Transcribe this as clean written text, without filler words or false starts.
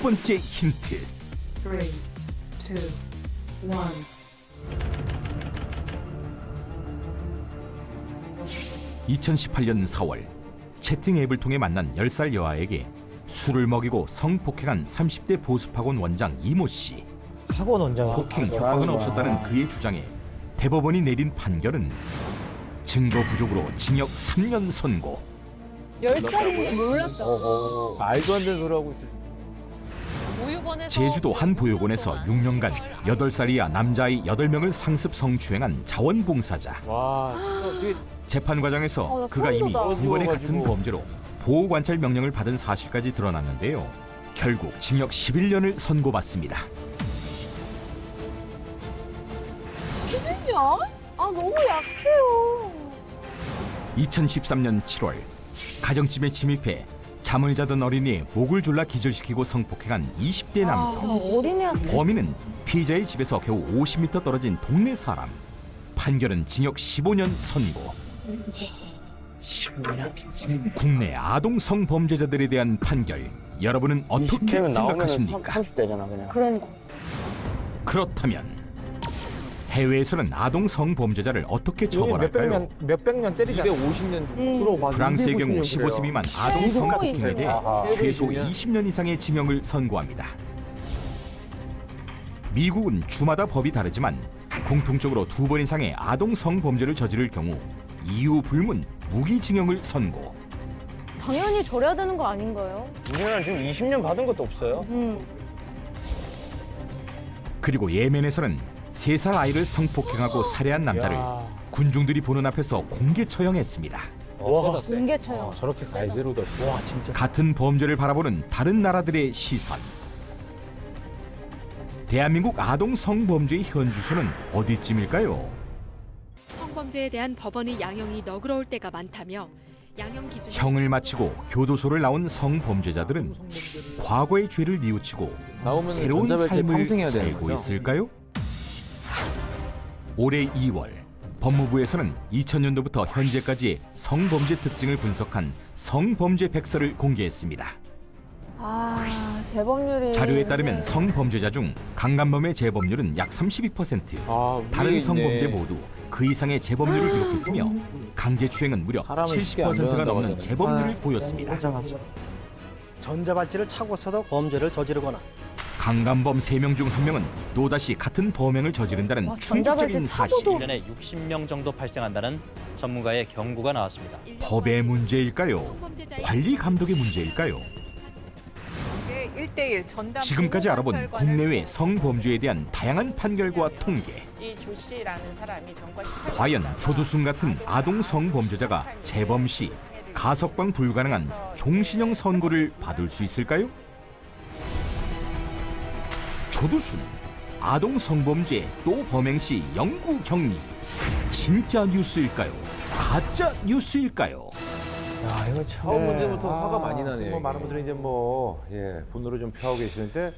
번째 힌트. 3, 2, 1. 2018년 4월 채팅 앱을 통해 만난 10살 여아에게 술을 먹이고 성폭행한 30대 보습학원 원장 이모 씨. 학원 원장 폭행 협박은 없었다는 그의 주장에 대법원이 내린 판결은 증거 부족으로 징역 3년 선고. 10살이면 몰랐다. 말도 안 되는 소리 하고 있어. 제주도 한 보육원에서 6년간 8살 이하 남자아이 8명을 상습 성추행한 자원봉사자. 와, 진짜 되게 재판 과정에서 나 그가 소름 이미 돋아. 이번에 같은 가지고. 범죄로 보호관찰 명령을 받은 사실까지 드러났는데요. 결국 징역 11년을 선고받습니다. 11년? 아 너무 약해요. 2013년 7월 가정집에 침입해 잠을 자던 어린이의 목을 졸라 기절시키고 성폭행한 20대 남성. 어린애한테. 범인은 피해자의 집에서 겨우 50m 떨어진 동네 사람. 판결은 징역 15년 선고. 국내 아동 성범죄자들에 대한 판결, 여러분은 어떻게 20대면 나오면 생각하십니까? 30대잖아 그냥. 그러니까. 그렇다면 해외에서는 아동 성범죄자를 어떻게 처벌할까요? 몇백 년 때리잖아. 250년 주로 봐. 프랑스의 경우 15세 미만 아동 최소 성폭행에 대해 아하. 최소 세배이면. 20년 이상의 징역을 선고합니다. 미국은 주마다 법이 다르지만 공통적으로 2번 이상의 아동 성범죄를 저지를 경우 이유 불문 무기징역을 선고. 당연히 줘야 되는 거 아닌가요? 우리나라 지금 20년 받은 것도 없어요. 그리고 예멘에서는 3살 아이를 성폭행하고 살해한 남자를 야. 군중들이 보는 앞에서 공개 처형했습니다. 와, 공개처형. 저렇게 갈제로다. 와, 진짜. 같은 범죄를 바라보는 다른 나라들의 시선. 대한민국 아동 성범죄의 현주소는 어디쯤일까요? 성범죄에 대한 법원의 양형이 너그러울 때가 많다며 양형 기준 형을 마치고 교도소를 나온 성범죄자들은 과거의 죄를 뉘우치고 나오면 새로운 전자발찌 삶을 평생 해야 되는 살고 거죠? 있을까요? 올해 2월 법무부에서는 2000년도부터 현재까지의 성범죄 특징을 분석한 성범죄 백서를 공개했습니다. 아 재범률이. 자료에 따르면 성범죄자 중 강간범의 재범률은 약 32%, 아, 위에 다른 있네. 성범죄 모두 그 이상의 재범률을 기록했으며 강제추행은 무려 사람을 쉽게 안 70%가 변한다고 넘는 하잖아요. 재범률을 보였습니다. 전자발찌를 차고서도 범죄를 저지르거나 강간범 3명 중 1명은 또다시 같은 범행을 저지른다는 와, 전자발찌 충격적인 사실. 차고도. 1년에 60명 정도 발생한다는 전문가의 경고가 나왔습니다. 법의 문제일까요? 관리 감독의 문제일까요? 1대1 전담 지금까지 알아본 보호관찰관을 국내외 성범죄에 대한 다양한 판결과 통계. 이 조 씨라는 사람이 전과 18년 과연 조두순 같은 아동 성범죄자가 재범 시 가석방 불가능한 종신형 선고를 받을 수 있을까요? 조두순 아동 성범죄 또 범행 시 영구 격리. 진짜 뉴스일까요? 가짜 뉴스일까요? 야, 이거 처음 문제부터 화가 많이 나네요. 뭐 많은 이게. 분들이 이제 분노를 좀 표하고 계시는데